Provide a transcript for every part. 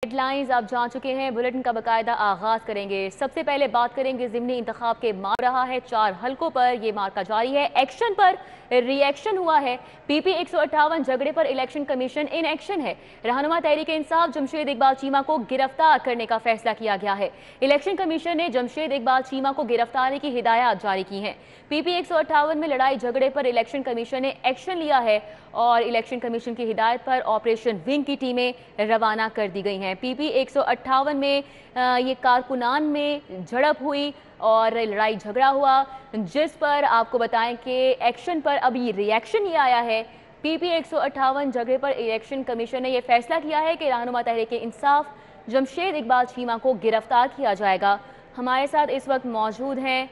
Headlines आप जान चुके हैं। बुलेटिन का बाकायदा आगाज करेंगे। सबसे पहले बात करेंगे ज़िमनी इंतखाब के मार रहा है 4 हलकों पर ये मार्का जारी है। एक्शन पर रिएक्शन हुआ है। पीपी 158 झगड़े पर इलेक्शन कमीशन इन एक्शन है। रहनुमा तहरीक इंसाफ जमशेद इकबाल चीमा को गिरफ्तार करने का फैसला किया गया है। इलेक्शन कमीशन ने जमशेद इकबाल चीमा को गिरफ्तारी की हिदायत जारी की है। पीपी 158 में लड़ाई झगड़े पर इलेक्शन कमीशन ने एक्शन लिया है और इलेक्शन कमीशन की हिदायत पर ऑपरेशन विंग की टीमें रवाना कर दी गई हैं। पीपी 158 में ये कारकुनान में झड़प हुई और लड़ाई झगड़ा हुआ, जिस पर आपको बताएं कि एक्शन पर अभी रिएक्शन ये आया है। पीपी 158 झगड़े पर इलेक्शन कमीशन ने यह फैसला किया है कि रहनुमा तहरीक इंसाफ जमशेद इकबाल चीमा को गिरफ्तार किया जाएगा। हमारे साथ इस वक्त मौजूद हैं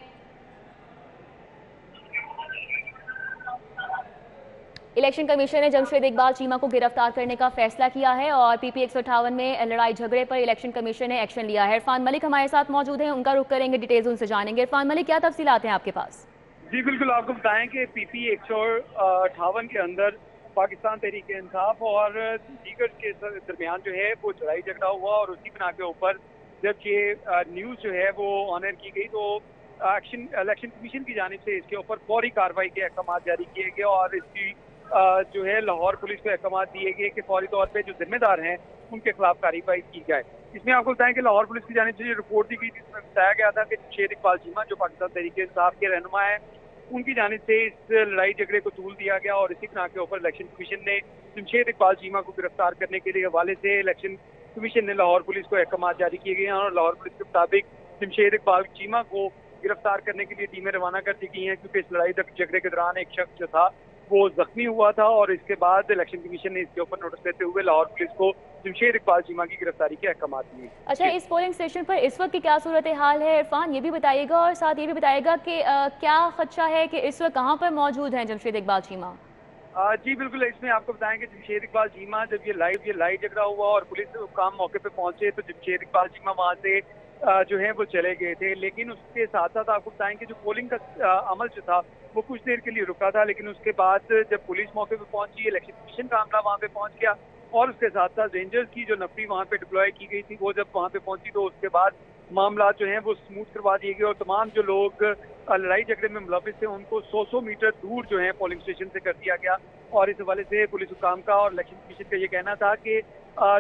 इलेक्शन कमीशन ने जमशेद इकबाल चीमा को गिरफ्तार करने का फैसला किया है और पीपी 158 में लड़ाई झगड़े पर इलेक्शन कमीशन ने एक्शन लिया है। इरफान मलिक हमारे साथ मौजूद हैं, उनका रुख करेंगे, डिटेल्स उनसे जानेंगे। इरफान मलिक, क्या तफसीलात हैं आपके पास? जी बिल्कुल, आपको बताएं कि पीपी 158 के अंदर पाकिस्तान तहरीक इंसाफ और दीगर के दरमियान जो है वो लड़ाई झगड़ा हुआ और उसी बिना के ऊपर जब ये न्यूज़ जो है वो ऑनर की गई तो इलेक्शन कमीशन की जानिब से इसके ऊपर फौरी कार्रवाई के अहकाम जारी किए गए और इसकी जो है लाहौर पुलिस को अहकाम दिए गए कि फौरी तौर पे जो जिम्मेदार हैं उनके खिलाफ कार्रवाई की जाए। इसमें आपको बताएं कि लाहौर पुलिस की जानिब से रिपोर्ट दी गई थी, जिसमें बताया गया था कि जमशेद इकबाल चीमा जो पाकिस्तान तहरीक इंसाफ के रहनुमा है, उनकी जानिब से इस लड़ाई झगड़े को तूल दिया गया और इसी बिना के ऊपर इलेक्शन कमीशन ने जमशेद इकबाल चीमा को गिरफ्तार करने के लिए हवाले से इलेक्शन कमीशन ने लाहौर पुलिस को अहकाम जारी किए गए हैं और लाहौर पुलिस के मुताबिक जमशेद इकबाल चीमा को गिरफ्तार करने के लिए टीमें रवाना कर दी गई हैं, क्योंकि इस लड़ाई झगड़े के दौरान एक शख्स जो था वो जख्मी हुआ था और इसके बाद इलेक्शन कमीशन ने इसके ऊपर नोटिस देते हुए लाहौर पुलिस को जमशेद इकबाल चीमा की गिरफ्तारी के अहकाम दिए। अच्छा, इस पोलिंग स्टेशन पर इस वक्त की क्या सूरत हाल है इरफान, ये भी बताइएगा और साथ ये भी बताइएगा कि क्या खदशा है कि इस वक्त कहाँ पर मौजूद हैं जमशेद इकबाल चीमा? जी बिल्कुल, इसमें आपको बताएं कि जमशेद इकबाल चीमा जब ये लाइव झगड़ा हुआ और पुलिस काम मौके पे पहुंचे तो जमशेद इकबाल चीमा वहां से जो है वो चले गए थे, लेकिन उसके साथ साथ आपको बताएं कि जो पोलिंग का अमल जो था वो कुछ देर के लिए रुका था, लेकिन उसके बाद जब पुलिस मौके पे पहुंची, इलेक्शन कमीशन का अमला वहां पे पहुंच गया और उसके साथ साथ रेंजर्स की जो नफरी वहां पे डिप्लॉय की गई थी वो जब वहां पे पहुंची तो उसके बाद मामला जो है वो स्मूथ करवा दिए गए और तमाम जो लोग लड़ाई झगड़े में मुलविस थे उनको 100 मीटर दूर जो है पोलिंग स्टेशन से कर दिया गया। और इस हवाले से पुलिस हुकाम का और इलेक्शन कमीशन का ये कहना था कि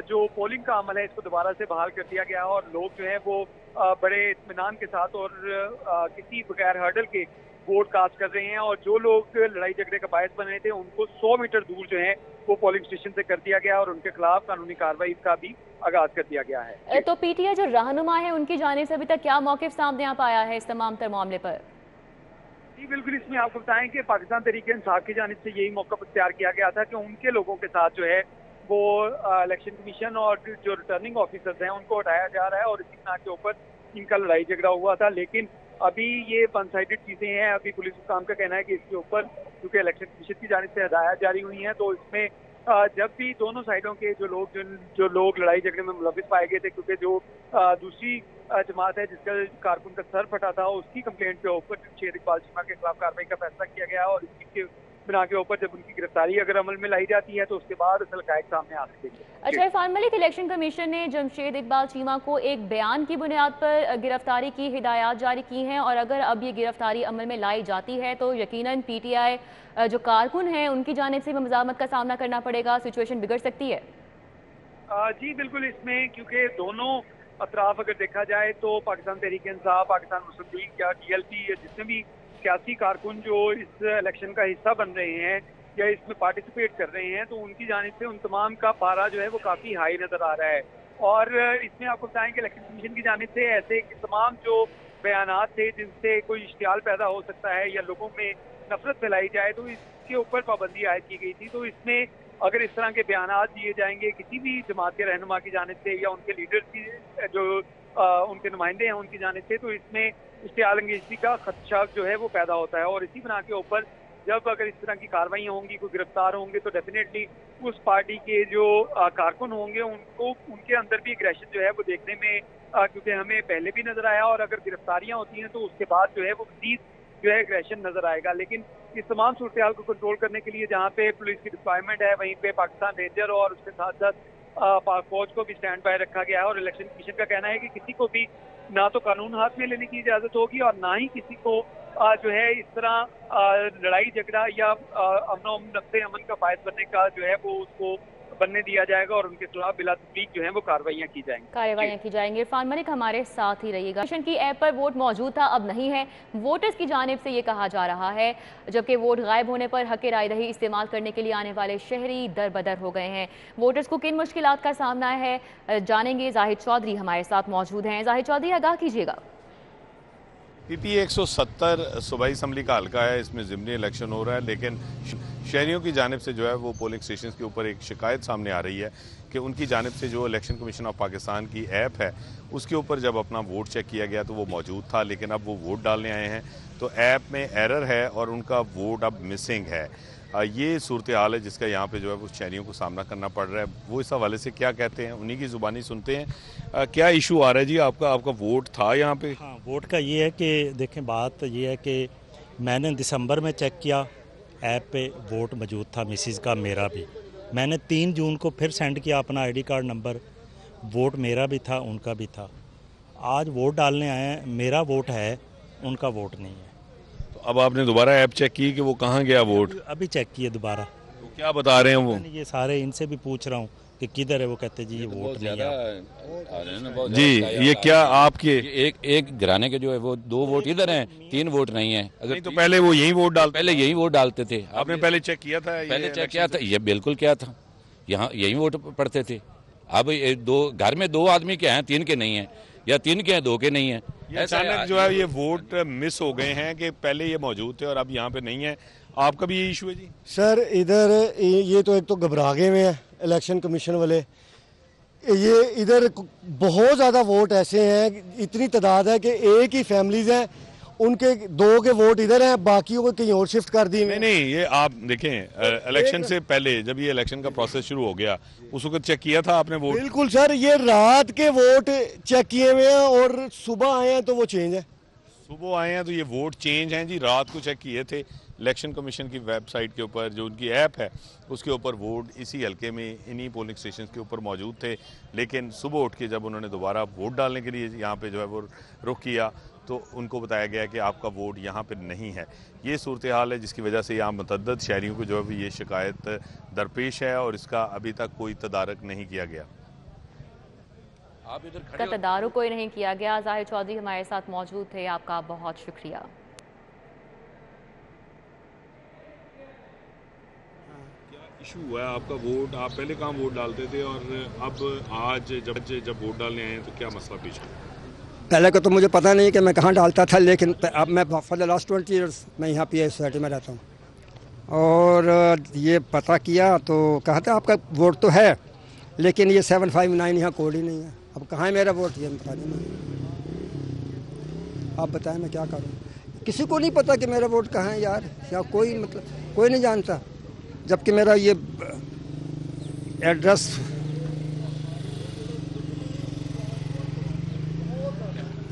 जो पोलिंग का अमल है इसको दोबारा से बहाल कर दिया गया और लोग जो है वो बड़े इत्मीनान के साथ और किसी बगैर हर्डल के वोट कास्ट कर रहे हैं और जो लोग लड़ाई झगड़े का बायस बन रहे थे उनको 100 मीटर दूर जो है वो पोलिंग स्टेशन से कर दिया गया और उनके खिलाफ कानूनी कार्रवाई का भी आगाज कर दिया गया है। तो पीटीआई जो रहनुमा है उनकी जानिब से अभी तक क्या मौक़िफ़ सामने आ पाया है इस तमाम तर मामले पर? जी बिल्कुल, इसमें आपको बताएं कि पाकिस्तान तहरीक इंसाफ की जानिब से यही मौका इख्तियार किया गया था कि उनके लोगों के साथ जो है वो इलेक्शन कमीशन और जो रिटर्निंग ऑफिसर्स हैं उनको हटाया जा रहा है और इसी बिना के ऊपर इनका लड़ाई झगड़ा हुआ था। लेकिन अभी ये वन साइडेड चीजें हैं। अभी पुलिस हुकाम का कहना है कि इसके ऊपर क्योंकि इलेक्शन कमीशन की जानिब से हिदायत जारी हुई हैं तो इसमें जब भी दोनों साइडों के जो लोग लड़ाई झगड़े में मुलविस पाए गए थे, क्योंकि जो दूसरी जमात है जिसका कारकुन का सर फटा था उसकी कंप्लेंट के ऊपर जमशेद इकबाल चीमा के खिलाफ कार्रवाई का फैसला किया गया और इसके बिना के ऊपर जब उनकी गिरफ्तारी अगर अमल में लाई जाती है तो उसके बाद असल हक़ाइक़ सामने आ सकेंगे। अच्छा इरफान मलिक, इलेक्शन कमीशन ने जमशेद इकबाल चीमा को एक बयान की बुनियाद पर गिरफ्तारी की हिदायत जारी की हैं और अगर अब ये गिरफ्तारी अमल में लाई जाती है तो यकीनन पीटीआई जो कारकुन हैं उनकी जानिब से भी मज़ामत का सामना करना पड़ेगा, सिचुएशन बिगड़ सकती है। जी बिल्कुल, इसमें क्योंकि दोनों अतराफ अगर देखा जाए तो पाकिस्तान तहरीक इंसाफ, पाकिस्तान मुस्लिम लीग या टीएलपी या जितने भी सियासी कारकुन जो इस इलेक्शन का हिस्सा बन रहे हैं या इसमें पार्टिसिपेट कर रहे हैं तो उनकी जानिब से उन तमाम का पारा जो है वो काफ़ी हाई नज़र आ रहा है। और इसमें आपको बताएं कि इलेक्शन कमीशन की जानिब से ऐसे तमाम जो बयानात थे जिनसे कोई इश्तियाल पैदा हो सकता है या लोगों में नफरत फैलाई जाए तो इसके ऊपर पाबंदी आयद की गई थी। तो इसमें अगर इस तरह के बयानात दिए जाएंगे किसी भी जमात के रहनुमा की जानिब से या उनके लीडर्स की जो उनके नुमाइंदे हैं उनकी जानिब से तो इसमें इश्तियाल अंगेजी का खदशा जो है वो पैदा होता है और इसी बना के ऊपर जब अगर इस तरह की कार्रवाई होंगी, कोई गिरफ्तार होंगे तो डेफिनेटली उस पार्टी के जो कारकुन होंगे उनको उनके अंदर भी एग्रेशन जो है वो देखने में क्योंकि हमें पहले भी नजर आया और अगर गिरफ्तारियां होती हैं तो उसके बाद जो है वो मजीद जो है एग्रेशन नजर आएगा। लेकिन इस तमाम सूरत हाल को कंट्रोल करने के लिए जहाँ पे पुलिस की डिप्लॉयमेंट है वहीं पे पाकिस्तान रेंजर और उसके साथ साथ पाक फौज को भी स्टैंड बाय रखा गया है और इलेक्शन कमीशन का कहना है कि किसी को भी ना तो कानून हाथ में लेने की इजाजत होगी और ना ही किसी को जो है इस तरह लड़ाई झगड़ा या अमन का बायस बनने का जो है वो उसको बनने दिया जाएगा और उनके खिलाफ बिला तफरीक जो है वो कार्रवाइयां की जाएंगी। इरफान मलिक हमारे साथ ही रहिएगा। कमीशन की ऐप पर वोट मौजूद था, अब नहीं है, वोटर्स की जानिब से ये कहा जा रहा है, जबकि वोट गायब होने पर हक राय दही इस्तेमाल करने के लिए आने वाले शहरी दर बदर हो गए हैं। वोटर्स को किन मुश्किलात का सामना है जानेंगे। जाहिद चौधरी हमारे साथ मौजूद हैं। जाहिद चौधरी, आगाह कीजिएगा। पीपी 170 सूबाई असम्बली का हल्का है, इसमें ज़िमनी इलेक्शन हो रहा है, लेकिन शहरियों की जानिब से जो है वो पोलिंग स्टेशन के ऊपर एक शिकायत सामने आ रही है कि उनकी जानिब से जो इलेक्शन कमीशन ऑफ पाकिस्तान की ऐप है उसके ऊपर जब अपना वोट चेक किया गया तो वो मौजूद था, लेकिन अब वो वोट डालने आए हैं तो ऐप में एरर है और उनका वोट अब मिसिंग है। ये सूरत हाल है जिसका यहाँ पे जो है वो शहरियों को सामना करना पड़ रहा है। वो इस हवाले से क्या कहते हैं उन्हीं की ज़ुबानी सुनते हैं। क्या इशू आ रहा है जी? आपका वोट था यहाँ पे? हाँ, वोट का ये है कि देखें, बात ये है कि मैंने दिसंबर में चेक किया, ऐप पे वोट मौजूद था, मिसिज़ का, मेरा भी। मैंने 3 जून को फिर सेंड किया अपना आईडी कार्ड नंबर, वोट मेरा भी था, उनका भी था। आज वोट डालने आए हैं, मेरा वोट है, उनका वोट नहीं है। अब आपने दोबारा ऐप चेक की कि वो कहाँ गया वोट? अभी चेक किए दोबारा। तो क्या बता रहे हैं वो? ये सारे इनसे भी पूछ रहा हूँ कि किधर है, वो कहते जी ये वोट नहीं है। जी, ये क्या आपके एक घराने के जो है वो 2 वोट इधर हैं, 3 वोट नहीं है। अगर तो पहले वो यही वोट डालते थे। आपने पहले चेक किया था? पहले चेक किया था, ये बिल्कुल किया था, यहाँ यही वोट पड़ते थे। अब घर में 2 आदमी के हैं, 3 के नहीं है, या 3 के हैं 2 के नहीं है। अचानक जो है ये वोट मिस हो गए हैं कि पहले ये मौजूद थे और अब यहाँ पे नहीं है। आपका भी ये इशू है जी? सर इधर ये तो एक तो घबरा गए हुए हैं इलेक्शन कमीशन वाले। ये इधर बहुत ज़्यादा वोट ऐसे हैं, इतनी तादाद है कि एक ही फैमिलीज हैं, उनके 2 के वोट इधर हैं, बाकी को कहीं और शिफ्ट कर दिए। नहीं, ये आप देखें, इलेक्शन से पहले जब ये इलेक्शन का प्रोसेस शुरू हो गया उस वक्त चेक किया था आपने वोट? बिल्कुल सर, ये रात के वोट चेक किए हुए हैं और सुबह आए हैं तो वो चेंज है। सुबह आए हैं तो ये वोट चेंज हैं जी। रात को चेक किए थे इलेक्शन कमीशन की वेबसाइट के ऊपर, जो उनकी ऐप है उसके ऊपर वोट इसी हल्के में इन्हीं पोलिंग स्टेशन के ऊपर मौजूद थे, लेकिन सुबह उठ के जब उन्होंने दोबारा वोट डालने के लिए यहाँ पे जो है वो रुख किया तो उनको बताया गया कि आपका वोट यहाँ पे नहीं है। ये सूरत हाल है जिसकी वजह से यहाँ मुतअद्दिद शहरियों को जो है ये शिकायत दरपेश है और इसका अभी तक कोई तदारक नहीं किया गया। आप इधर का तदारुक कोई नहीं किया गया। जाहिद चौधरी हमारे साथ मौजूद थे, आपका बहुत शुक्रिया। क्या इशू हुआ है आपका वोट? आप पहले कहाँ वोट डालते थे और अब आज जब वोट डालने आए तो क्या मसला पेश है? पहले का तो मुझे पता नहीं कि मैं कहाँ डालता था, लेकिन अब मैं फॉर द लास्ट 20 ईयर्स मैं यहाँ पी सोसाइटी में रहता हूँ और ये पता किया तो कहा था आपका वोट तो है, लेकिन ये 759 यहाँ कोड ही नहीं है। अब कहाँ है मेरा वोट, ये बता देना। आप बताएं मैं क्या करूँ? किसी को नहीं पता कि मेरा वोट कहाँ है यार, या कोई कोई नहीं जानता, जबकि मेरा ये एड्रेस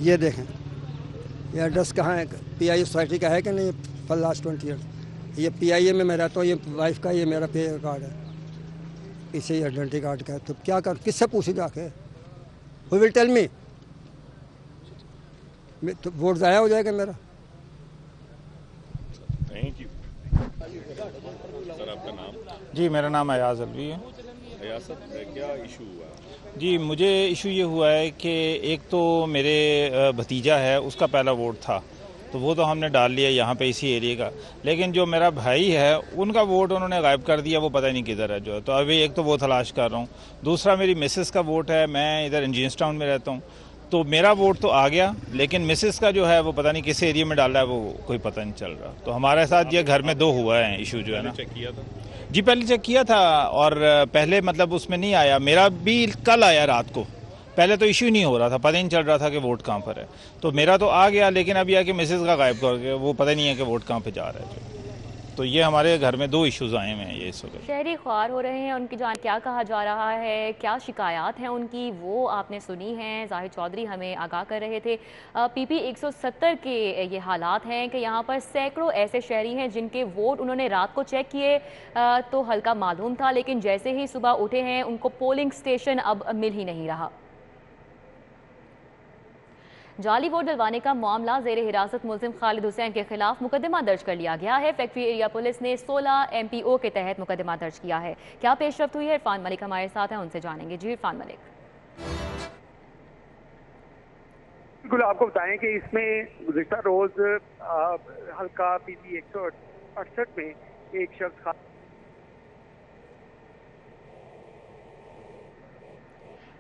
ये देखें, ये एड्रेस कहाँ है, PIA सोसाइटी का है कि नहीं फॉर लास्ट 20 ईयर्स। ये PIA में मैं रहता हूँ, ये वाइफ का, ये मेरा पे कार्ड है, इसे आइडेंटिटी कार्ड का है। तो क्या कर, किससे पूछे जाके? Who will tell me? तो वोट ज़ाया हो जाएगा मेरा। Thank you sir. आपका नाम? जी, मेरा नाम अयाज अलवी है। अयाज साहब, क्या इशू हुआ? जी, मुझे इशू ये हुआ है कि एक तो मेरे भतीजा है, उसका पहला वोट था तो वो तो हमने डाल लिया यहाँ पे इसी एरिया का, लेकिन जो मेरा भाई है उनका वोट उन्होंने गायब कर दिया, वो पता नहीं किधर है जो है। तो अभी एक तो वो तलाश कर रहा हूँ। दूसरा मेरी मिसेस का वोट है, मैं इधर इंजीनियर्स टाउन में रहता हूँ, तो मेरा वोट तो आ गया, लेकिन मिसेस का जो है वो पता नहीं किस एरिया में डाला है, वो कोई पता नहीं चल रहा। तो हमारे साथ ये घर में 2 हुआ है इशू जो है ना। चेक किया था? जी, पहले चेक किया था और पहले मतलब उसमें नहीं आया, मेरा भी कल आया रात को। पहले तो इशू नहीं हो रहा था, पता ही नहीं चल रहा था कि वोट कहाँ पर है, तो मेरा तो आ गया, लेकिन अब यह कि मिसेस का गायब कर गया, वो पता नहीं है कि वोट कहाँ पे जा रहा है। तो ये हमारे घर में 2 इश्यूज़ आए हुए हैं ये इस वक्त। शहरी ख्वार हो रहे हैं, उनकी जान क्या कहा जा रहा है, क्या शिकायत हैं उनकी, वो आपने सुनी हैं। जाहिद चौधरी हमें आगाह कर रहे थे। PP 170 के ये हालात हैं कि यहाँ पर सैकड़ों ऐसे शहरी हैं जिनके वोट उन्होंने रात को चेक किए तो हल्का मालूम था, लेकिन जैसे ही सुबह उठे हैं उनको पोलिंग स्टेशन अब मिल ही नहीं रहा। जाली वोट डलवाने का मामला जेर हिरासत मुलजिम खालिद हुसैन के खिलाफ मुकदमा दर्ज कर लिया गया है। फैक्ट्री एरिया पुलिस ने 16 MPO के तहत मुकदमा दर्ज किया है। क्या पेशरफ्त हुई है, इरफान मलिक हमारे साथ हैं, उनसे जानेंगे। जी इरफान मलिक। बिल्कुल, आपको बताएं कि इसमें गुज़िश्ता रोज हल्का PP 168 में एक शख्स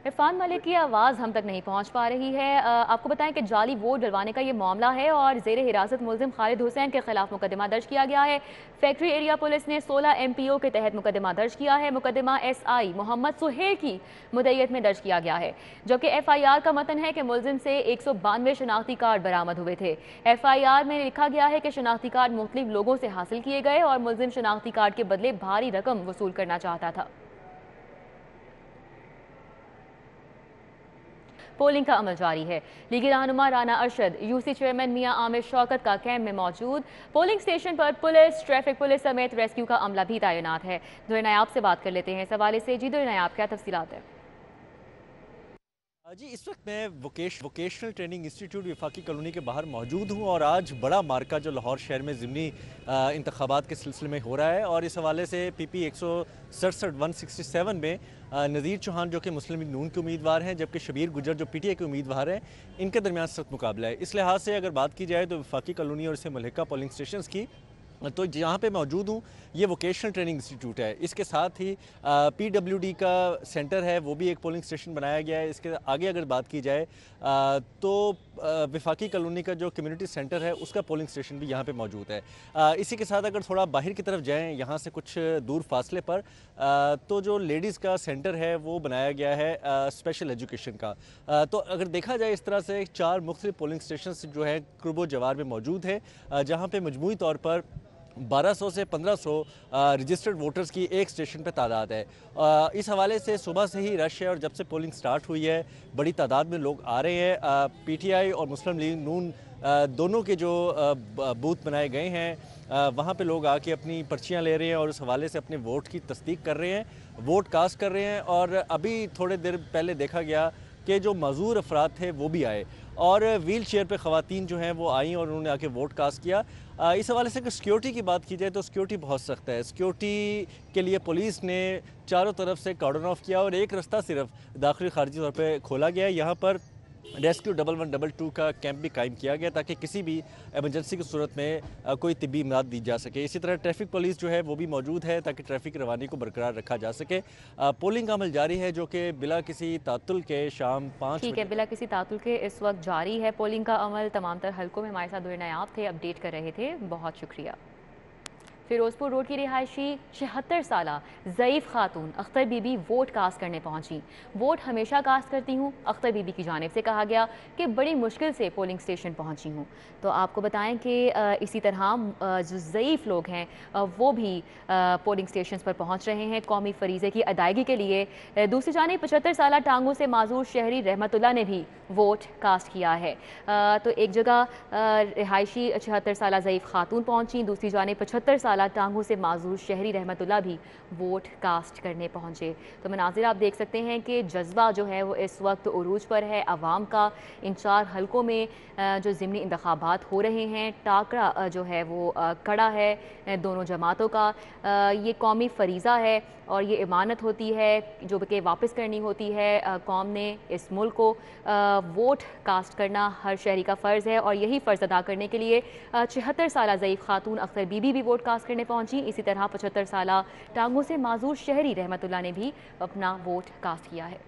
इरफान मलिक की आवाज़ हम तक नहीं पहुंच पा रही है। आपको बताएं कि जाली वोट डलवाने का ये मामला है और जेर हिरासत मुलजिम खालिद हुसैन के खिलाफ मुकदमा दर्ज किया गया है। फैक्ट्री एरिया पुलिस ने 16 MPO के तहत मुकदमा दर्ज किया है। मुकदमा SI मोहम्मद सुहेल की मुद्दईयत में दर्ज किया गया है, जबकि FIR का मतन है कि मुलजिम से 192 शनाख्ती कार्ड बरामद हुए थे। FIR में लिखा गया है कि शनाख्ती कार्ड मुख्तलिफ लोगों से हासिल किए गए और मुलजिम शनाख्ती कार्ड के बदले भारी रकम वसूल करना चाहता था। पोलिंग का अमल जारी है। लीगी रहनुमा राना अरशद, UC चेयरमैन मियां आमिर शौकत का कैंप में मौजूद। पोलिंग स्टेशन पर पुलिस, ट्रैफिक पुलिस समेत रेस्क्यू का अमला भी तैनात है। दुर नायाब से बात कर लेते हैं इस हवाले से। जी दुर नायाब, क्या तफसीलात है? जी, इस वक्त मैं वोकेशनल ट्रेनिंग इंस्टीट्यूट वफाकी कॉलोनी के बाहर मौजूद हूँ और आज बड़ा मार्का जो लाहौर शहर में ज़िमनी इंतखाबात के सिलसिले में हो रहा है और इस हवाले से PP 167 में नज़ीर चौहान जो कि मुस्लिम लीग नून के उम्मीदवार हैं, जबकि शबीर गुजर जो PTI के उम्मीदवार हैं, इनके दरमियान सख्त मुकाबला है। इस लिहाज से अगर बात की जाए तो वफाकी कॉलोनी और इसे मुल्हिका पोलिंग स्टेशन की, तो जहाँ पे मौजूद हूँ ये वोकेशनल ट्रेनिंग इंस्टीट्यूट है। इसके साथ ही PWD का सेंटर है, वो भी एक पोलिंग स्टेशन बनाया गया है। इसके आगे अगर बात की जाए तो वफाकी कॉलोनी का जो कम्युनिटी सेंटर है उसका पोलिंग स्टेशन भी यहाँ पे मौजूद है। इसी के साथ अगर थोड़ा बाहर की तरफ जाएं, यहाँ से कुछ दूर फासले पर, तो जो लेडीज़ का सेंटर है वो बनाया गया है स्पेशल एजुकेशन का। तो अगर देखा जाए इस तरह से 4 मुख्तलिफ पोलिंग स्टेशन जो है कुर्बो जवार में मौजूद है, जहाँ पर मजमूई तौर पर 1200 से 1500 रजिस्टर्ड वोटर्स की एक स्टेशन पे तादाद है। इस हवाले से सुबह से ही रश है और जब से पोलिंग स्टार्ट हुई है बड़ी तादाद में लोग आ रहे हैं। PTI और मुस्लिम लीग नून दोनों के जो बूथ बनाए गए हैं वहाँ पे लोग आके अपनी पर्चियाँ ले रहे हैं और उस हवाले से अपने वोट की तस्दीक कर रहे हैं, वोट कास्ट कर रहे हैं। और अभी थोड़े देर पहले देखा गया कि जो मज़ूर अफराद थे वो भी आए और व्हील चेयर पर ख़वातीन जो हैं वो आई और उन्होंने आके वोट कास्ट किया। इस हवाले से अगर सिक्योरिटी की बात की जाए तो सिक्योरिटी बहुत सख्त है। सिक्योरिटी के लिए पुलिस ने चारों तरफ से कॉर्डन ऑफ किया और एक रास्ता सिर्फ दाखिली खारजी तौर पे खोला गया है। यहाँ पर रेस्क्यू 1112 का कैंप भी कायम किया गया ताकि किसी भी एमरजेंसी की सूरत में कोई तिब्बी इमदाद दी जा सके। इसी तरह ट्रैफिक पुलिस जो है वो भी मौजूद है ताकि ट्रैफिक रवानी को बरकरार रखा जा सके। पोलिंग का अमल जारी है जो कि बिला किसी तातुल के शाम 5 ठीक है, बिला किसी तातुल के इस वक्त जारी है पोलिंग का अमल। तमाम तर हल्कों में हमारे साथ दुर नायाब थे, अपडेट कर रहे थे, बहुत शुक्रिया। फिरोजपुर रोड की रिहायशी 76 साला ज़ईफ़ खातून अख्तर बीबी वोट कास्ट करने पहुंची। वोट हमेशा कास्ट करती हूं, अख्तर बीबी की जानिब से कहा गया कि बड़ी मुश्किल से पोलिंग स्टेशन पहुंची हूं। तो आपको बताएं कि इसी तरह जो ज़ईफ़ लोग हैं वो भी पोलिंग स्टेशन पर पहुंच रहे हैं कौमी फरीज़े की अदायगी के लिए। दूसरी जानिब 75 साला टांगों से माजूर शहरी रहमतुल्लाह ने भी वोट कास्ट किया है। तो एक जगह रिहायशी 76 साला ज़ईफ़ खातून पहुंची, दूसरी जानिब 75 साला टांगों से माजूर शहरी रहमतुल्लाह भी वोट कास्ट करने पहुंचे। तो मनाजिर आप देख सकते हैं कि जज्बा जो है वो इस वक्त उरूज पर है अवाम का। इन 4 हलकों में जो ज़िमनी इंतखाबात हो रहे हैं, टाकरा जो है वो कड़ा है दोनों जमातों का। ये कौमी फरीज़ा है और ये इमानत होती है जो कि वापस करनी होती है कौम ने इस मुल्क को। वोट कास्ट करना हर शहरी का फ़र्ज़ है और यही फ़र्ज़ अदा करने के लिए 76 साला ज़ईफ़ खातून अख्तर बीबी भी वोट कास्ट करने पहुंची। इसी तरह 75 साला टांगों से माजूर शहरी रहमतुल्लाह ने भी अपना वोट कास्ट किया है।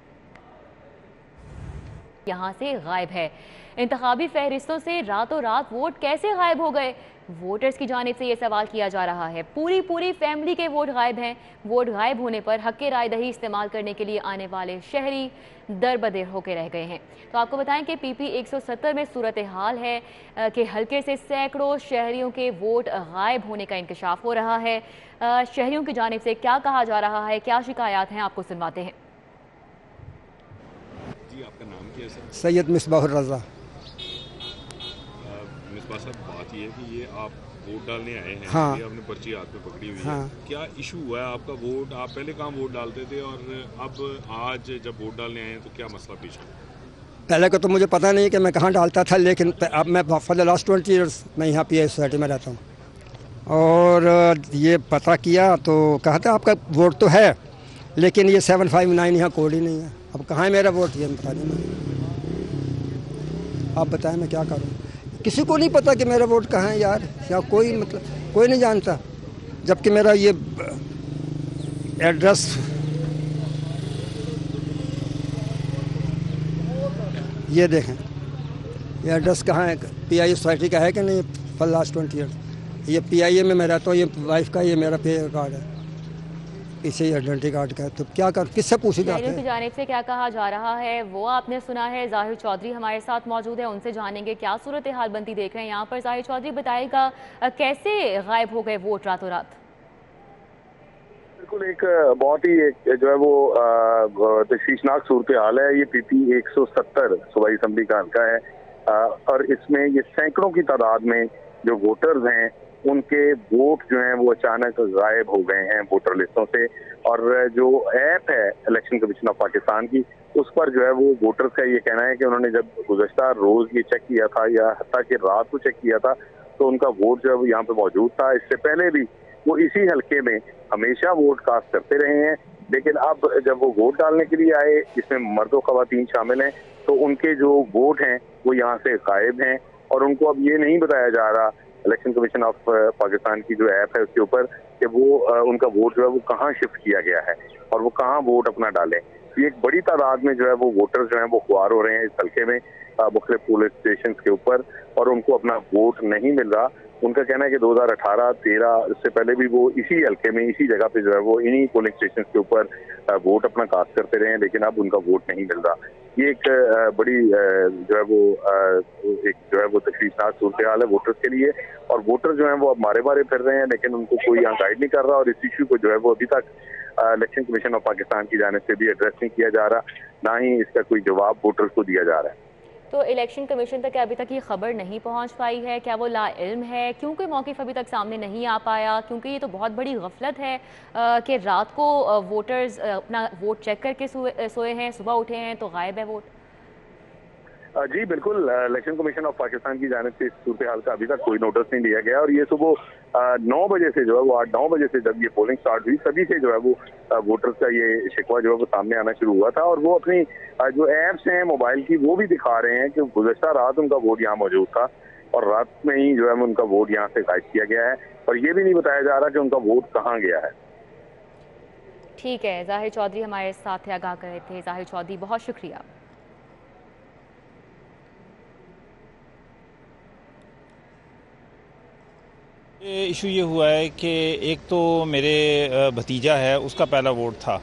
यहाँ से गायब है। इंतखाबी फहरिस्तों से रातों रात वोट कैसे गायब हो गए? वोटर्स की जानिब से ये सवाल किया जा रहा है। पूरी फैमिली के वोट गायब हैं। वोट गायब होने पर हक़ राय दही इस्तेमाल करने के लिए आने वाले शहरी दरबदर होकर रह गए हैं। तो आपको बताएं कि PP 170 में सूरत हाल है कि हल्के से सैकड़ों शहरियों के वोट गायब होने का इंकशाफ हो रहा है। शहरियों की जानिब से क्या कहा जा रहा है, क्या शिकायत हैं, आपको सुनवाते हैं। जी, आपका नाम क्या है सर? सैयद मिसबाहुर रज़ा। मिसबा साहब, बात ये है कि ये आप वोट डालने आए हैं। हाँ। ये आपने पर्ची हाथ में पकड़ी हुई हाँ। है। क्या इशू हुआ है आपका? वोट आप पहले कहाँ वोट डालते थे और अब आज जब वोट डालने आए हैं तो क्या मसला पेश है? पहले को तो मुझे पता नहीं कि मैं कहाँ डालता था, लेकिन अब मैं फॉर द लास्ट 20 ईयर्स मैं यहाँ PI सोसाइटी में रहता हूँ। और ये पता किया तो कहा था आपका वोट तो है, लेकिन ये 759 यहाँ कोड ही नहीं है। अब कहाँ है मेरा वोट, ये बता देना। आप बताएं मैं क्या करूँ? किसी को नहीं पता कि मेरा वोट कहाँ है यार, या कोई मतलब कोई नहीं जानता। जबकि मेरा ये एड्रेस ये देखें, ये एड्रेस कहाँ है, PI सोसाइटी का है कि नहीं फॉर लास्ट 20 ईयर्स। ये PIA में मैं रहता हूँ, ये वाइफ का, ये मेरा पे कार्ड है, इसे आइडेंटिटी कार्ड का है। तो क्या कर, किससे पूछे जाते हैं? की जानिब से क्या कहा जा रहा है वो आपने सुना है। जाहिर चौधरी हमारे साथ मौजूद है, उनसे जानेंगे क्या सूरत हाल बनती देख रहे हैं यहाँ पर। जाहिर चौधरी, बताएगा कैसे गायब हो गए वोट रातों रात? बिल्कुल, एक बहुत ही एक जो है वो तशवीशनाक सूरत हाल है। ये PP 170 सूबाई असम्बली का हल्का है और इसमें ये सैकड़ों की तादाद में जो वोटर्स हैं उनके वोट जो हैं वो अचानक गायब हो गए हैं वोटर लिस्टों से। और जो ऐप है इलेक्शन कमीशन ऑफ पाकिस्तान की, उस पर जो है वो वोटर्स का ये कहना है कि उन्होंने जब गुज़श्ता रोज ये चेक किया था या हत्ता कि रात को चेक किया था तो उनका वोट जो है वो यहाँ पे मौजूद था। इससे पहले भी वो इसी हल्के में हमेशा वोट कास्ट करते रहे हैं, लेकिन अब जब वो वोट डालने के लिए आए, जिसमें मर्द और ख़वातीन शामिल हैं, तो उनके जो वोट हैं वो यहाँ से गायब हैं। और उनको अब ये नहीं बताया जा रहा इलेक्शन कमीशन ऑफ पाकिस्तान की जो ऐप है उसके ऊपर कि वो उनका वोट जो है वो कहाँ शिफ्ट किया गया है और वो कहाँ वोट अपना डालें। ये एक बड़ी तादाद में जो है वो वोटर्स जो हैं वो खुआर हो रहे हैं इस हल्के में मुख्तलिफ पुलिस स्टेशन के ऊपर, और उनको अपना वोट नहीं मिल रहा। उनका कहना है कि 2018-13 इससे पहले भी वो इसी हल्के में, इसी जगह पे जो है वो इन्हीं पोलिंग स्टेशन के ऊपर वोट अपना कास्ट करते रहे हैं, लेकिन अब उनका वोट नहीं मिल रहा। ये एक बड़ी जो है वो तशवीशनाक सूरत हाल है वोटर्स के लिए। और वोटर जो है वो अब मारे मारे फिर रहे हैं, लेकिन उनको कोई यहाँ गाइड नहीं कर रहा। और इस इशू को जो है वो अभी तक इलेक्शन कमीशन ऑफ पाकिस्तान की जानिब से भी एड्रेस नहीं किया जा रहा, ना ही इसका कोई जवाब वोटर्स को दिया जा रहा है। तो इलेक्शन कमीशन तक अभी तक ये खबर नहीं पहुंच पाई है, क्या वो लाइल्म है? क्यों कोई मौक़िफ़ अभी तक सामने नहीं आ पाया? क्योंकि ये तो बहुत बड़ी गफलत है कि रात को वोटर्स अपना वोट चेक करके सोए हैं, सुबह उठे हैं तो गायब है वोट। जी बिल्कुल, इलेक्शन कमीशन ऑफ पाकिस्तान की जानिब से इस सूरत हाल का अभी तक कोई नोटिस नहीं लिया गया। और ये सुबह 9 बजे से जो है वो 8-9 बजे से जब ये पोलिंग स्टार्ट हुई तभी से जो है वो वोटर्स का ये शिकवा जो है वो सामने आना शुरू हुआ था। और वो अपनी जो ऐप्स हैं मोबाइल की वो भी दिखा रहे हैं कि गुज़श्ता रात उनका वोट यहाँ मौजूद था और रात में ही जो है उनका वोट यहाँ से गायब किया गया है। और ये भी नहीं बताया जा रहा कि उनका वोट कहाँ गया है। ठीक है, जाहिर चौधरी हमारे साथ आगाह कर रहे थे। जाहिर चौधरी, बहुत शुक्रिया। इशू ये हुआ है कि एक तो मेरे भतीजा है, उसका पहला वोट था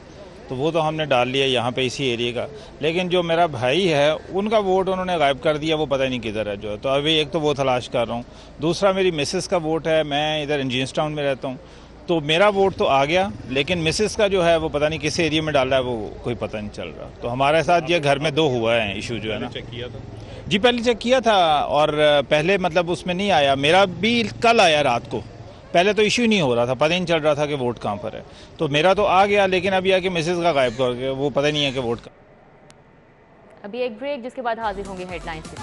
तो वो तो हमने डाल लिया यहाँ पे इसी एरिया का, लेकिन जो मेरा भाई है उनका वोट उन्होंने गायब कर दिया, वो पता नहीं किधर है जो है। तो अभी एक तो वो तलाश कर रहा हूँ। दूसरा मेरी मिसेस का वोट है, मैं इधर इंजीनियर्स टाउन में रहता हूँ, तो मेरा वोट तो आ गया लेकिन मिसेस का जो है वो पता नहीं किस एरिया में डाला है, वो कोई पता नहीं चल रहा। तो हमारे साथ ये घर में 2 हुआ है इशू जो है ना। चेक किया था? जी पहले चेक किया था और पहले मतलब उसमें नहीं आया, मेरा भी कल आया रात को। पहले तो इशू नहीं हो रहा था, पता ही नहीं चल रहा था कि वोट कहाँ पर है। तो मेरा तो आ गया, लेकिन अभी आके मिसेस का गायब कर गया, वो पता नहीं है कि वोट का। अभी एक ब्रेक, जिसके बाद हाजिर होंगे हेडलाइंस के साथ।